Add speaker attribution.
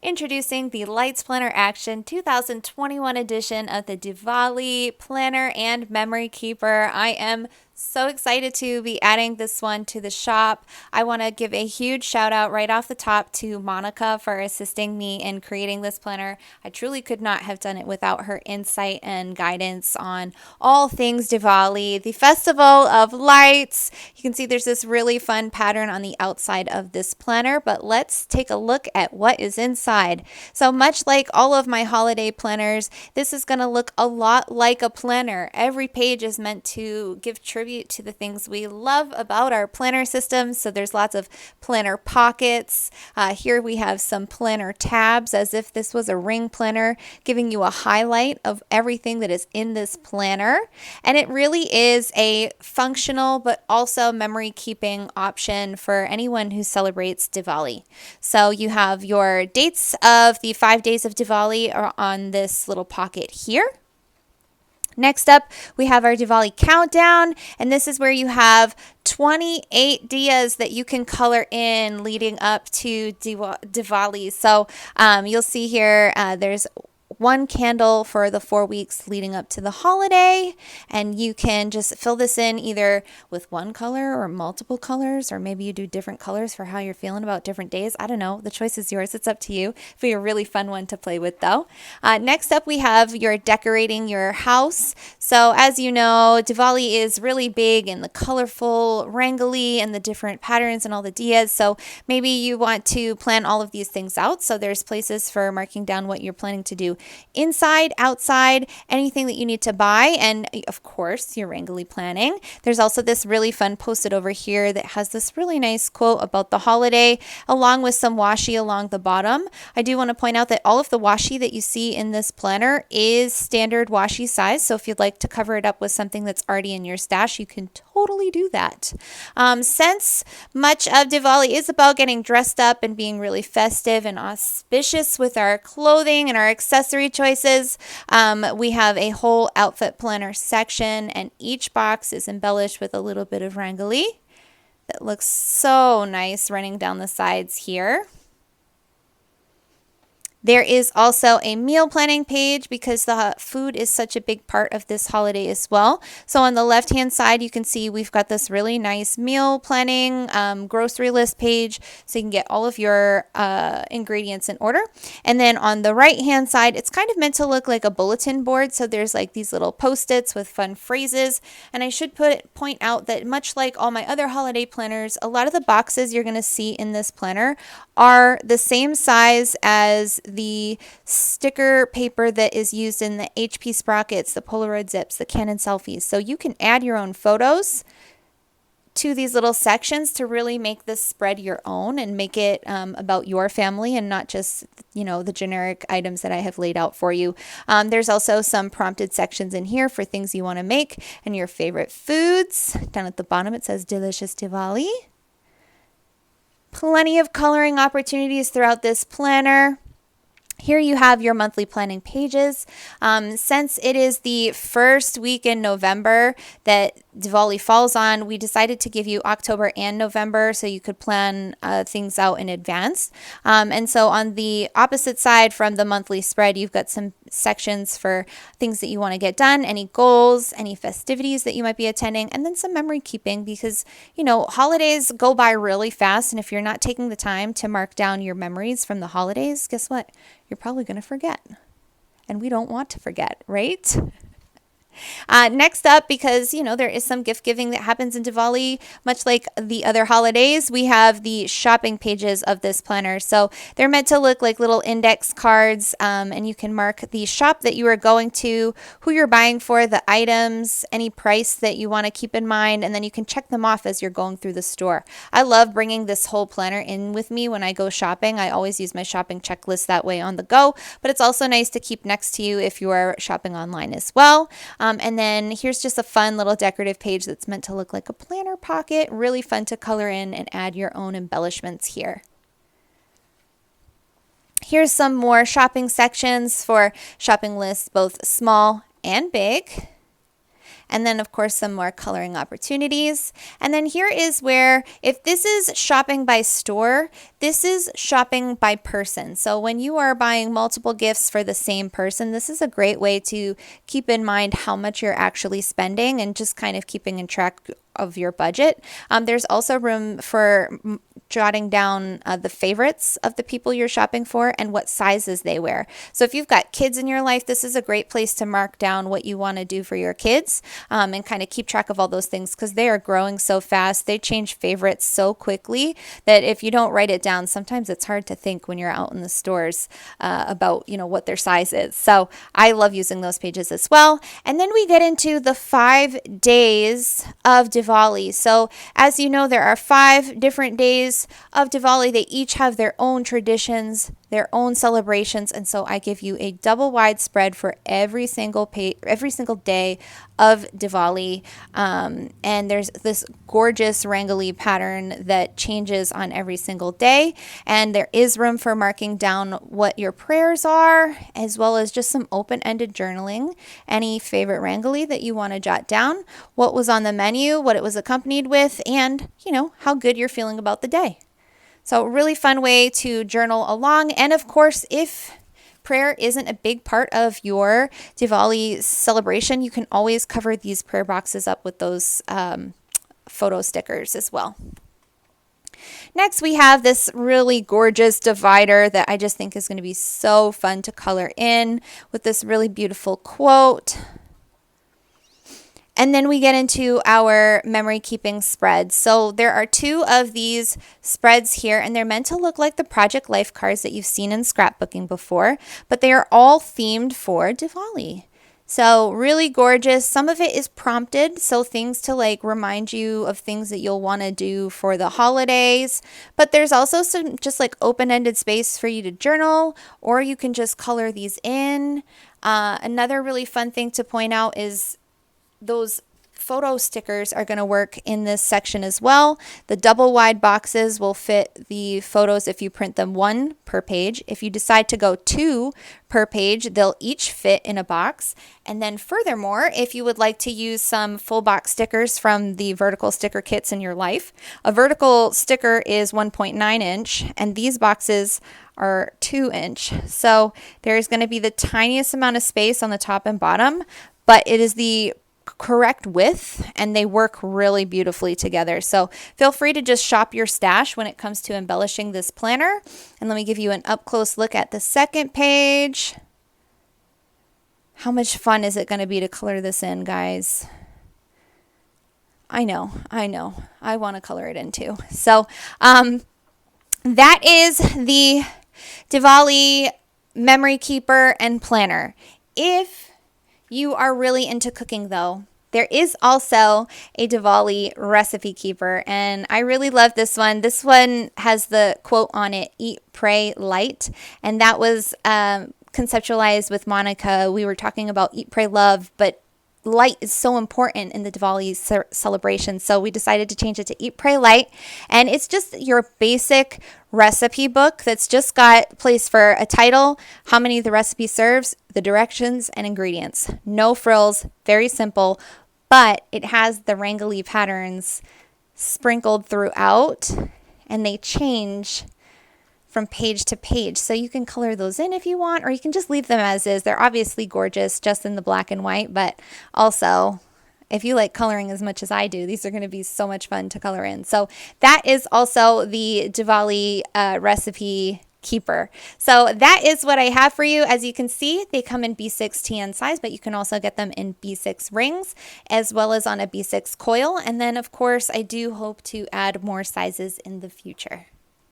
Speaker 1: Introducing the Lights Planner Action 2021 edition of the Diwali Planner and Memory Keeper. I am so excited to be adding this one to the shop. I want to give a huge shout out right off the top to Monica for assisting me in creating this planner. I truly could not have done it without her insight and guidance on all things Diwali, the festival of lights. You can see there's this really fun pattern on the outside of this planner, but let's take a look at what is inside. So much like all of my holiday planners, this is going to look a lot like a planner. Every page is meant to give tribute to the things we love about our planner system. So there's lots of planner pockets. Here we have some planner tabs as if this was a ring planner, giving you a highlight of everything that is in this planner. And it really is a functional but also memory keeping option for anyone who celebrates Diwali. So you have your dates of the 5 days of Diwali are on this little pocket here. Next up, we have our Diwali Countdown, and this is where you have 28 diyas that you can color in leading up to Diwali. So you'll see here there's one candle for the 4 weeks leading up to the holiday, and you can just fill this in either with one color or multiple colors, or maybe you do different colors for how you're feeling about different days. I don't know. The choice is yours. It's up to you. It'll be a really fun one to play with though. Next up, we have your decorating your house. So as you know, Diwali is really big in the colorful rangoli and the different patterns and all the diyas. So maybe you want to plan all of these things out. So there's places for marking down what you're planning to do inside, outside, anything that you need to buy, and of course your rangoli planning. There's also this really fun post-it over here that has this really nice quote about the holiday, along with some washi along the bottom. I do want to point out that all of the washi that you see in this planner is standard washi size, so if you'd like to cover it up with something that's already in your stash, you can totally do that. Since much of Diwali is about getting dressed up and being really festive and auspicious with our clothing and our accessory choices, we have a whole outfit planner section, and each box is embellished with a little bit of rangoli that looks so nice running down the sides here. There is also a meal planning page because the food is such a big part of this holiday as well. So on the left-hand side, you can see we've got this really nice meal planning grocery list page, so you can get all of your ingredients in order. And then on the right-hand side, it's kind of meant to look like a bulletin board. So there's like these little post-its with fun phrases. And I should point out that much like all my other holiday planners, a lot of the boxes you're going to see in this planner are the same size as the sticker paper that is used in the HP sprockets, the Polaroid zips, the Canon selfies. So you can add your own photos to these little sections to really make this spread your own and make it about your family and not just, the generic items that I have laid out for you. There's also some prompted sections in here for things you want to make and your favorite foods. Down at the bottom, it says Delicious Diwali. Plenty of coloring opportunities throughout this planner. Here you have your monthly planning pages. Since it is the first week in November that Diwali falls on, we decided to give you October and November so you could plan things out in advance. And so on the opposite side from the monthly spread, you've got some sections for things that you want to get done, any goals, any festivities that you might be attending, and then some memory keeping because, holidays go by really fast. And if you're not taking the time to mark down your memories from the holidays, guess what? You're probably going to forget. And we don't want to forget, right? Next up, because, there is some gift giving that happens in Diwali, much like the other holidays, we have the shopping pages of this planner. So they're meant to look like little index cards, and you can mark the shop that you are going to, who you're buying for, the items, any price that you want to keep in mind, and then you can check them off as you're going through the store. I love bringing this whole planner in with me when I go shopping. I always use my shopping checklist that way on the go, but it's also nice to keep next to you if you are shopping online as well. And then here's just a fun little decorative page that's meant to look like a planner pocket. Really fun to color in and add your own embellishments here. Here's some more shopping sections for shopping lists, both small and big. And then of course some more coloring opportunities. And then here is where, if this is shopping by store, this is shopping by person. So when you are buying multiple gifts for the same person, this is a great way to keep in mind how much you're actually spending and just kind of keeping in track of your budget. There's also room for jotting down the favorites of the people you're shopping for and what sizes they wear. So if you've got kids in your life, this is a great place to mark down what you want to do for your kids, and kind of keep track of all those things, because they are growing so fast. They change favorites so quickly that if you don't write it down, sometimes it's hard to think when you're out in the stores about, what their size is. So I love using those pages as well. And then we get into the 5 days of Diwali. So as you know, there are 5 different days of Diwali. They each have their own traditions, their own celebrations, and so I give you a double wide spread for every single day of Diwali. And there's this gorgeous Rangoli pattern that changes on every single day, and there is room for marking down what your prayers are, as well as just some open-ended journaling, any favorite Rangoli that you want to jot down, what was on the menu, what it was accompanied with, and how good you're feeling about the day. So really fun way to journal along. And of course, if prayer isn't a big part of your Diwali celebration, you can always cover these prayer boxes up with those photo stickers as well. Next, we have this really gorgeous divider that I just think is going to be so fun to color in with this really beautiful quote. And then we get into our memory keeping spreads. So there are 2 of these spreads here, and they're meant to look like the Project Life cards that you've seen in scrapbooking before, but they are all themed for Diwali. So really gorgeous. Some of it is prompted, so things to remind you of things that you'll want to do for the holidays. But there's also some just open-ended space for you to journal, or you can just color these in. Another really fun thing to point out is those photo stickers are going to work in this section as well. The double wide boxes will fit the photos if you print them 1 per page. If you decide to go 2 per page, they'll each fit in a box. And then furthermore, if you would like to use some full box stickers from the vertical sticker kits in your life, a vertical sticker is 1.9 inch and these boxes are 2 inch. So there's going to be the tiniest amount of space on the top and bottom, but it is the correct width and they work really beautifully together. So feel free to just shop your stash when it comes to embellishing this planner. And let me give you an up close look at the second page. How much fun is it going to be to color this in, guys? I know. I want to color it in too. So that is the Diwali Memory Keeper and Planner. If you are really into cooking though, there is also a Diwali recipe keeper, and I really love this one. This one has the quote on it, "Eat, Pray, Light," and that was conceptualized with Monica. We were talking about eat, pray, love, but light is so important in the Diwali celebration. So we decided to change it to Eat, Pray, Light. And it's just your basic recipe book that's just got place for a title, how many the recipe serves, the directions, and ingredients. No frills, very simple, but it has the Rangoli patterns sprinkled throughout, and they change from page to page. So you can color those in if you want, or you can just leave them as is. They're obviously gorgeous just in the black and white, but also if you like coloring as much as I do, these are going to be so much fun to color in. So that is also the Diwali recipe keeper. So that is what I have for you. As you can see, they come in B6 TN size, but you can also get them in B6 rings as well as on a B6 coil. And then of course, I do hope to add more sizes in the future.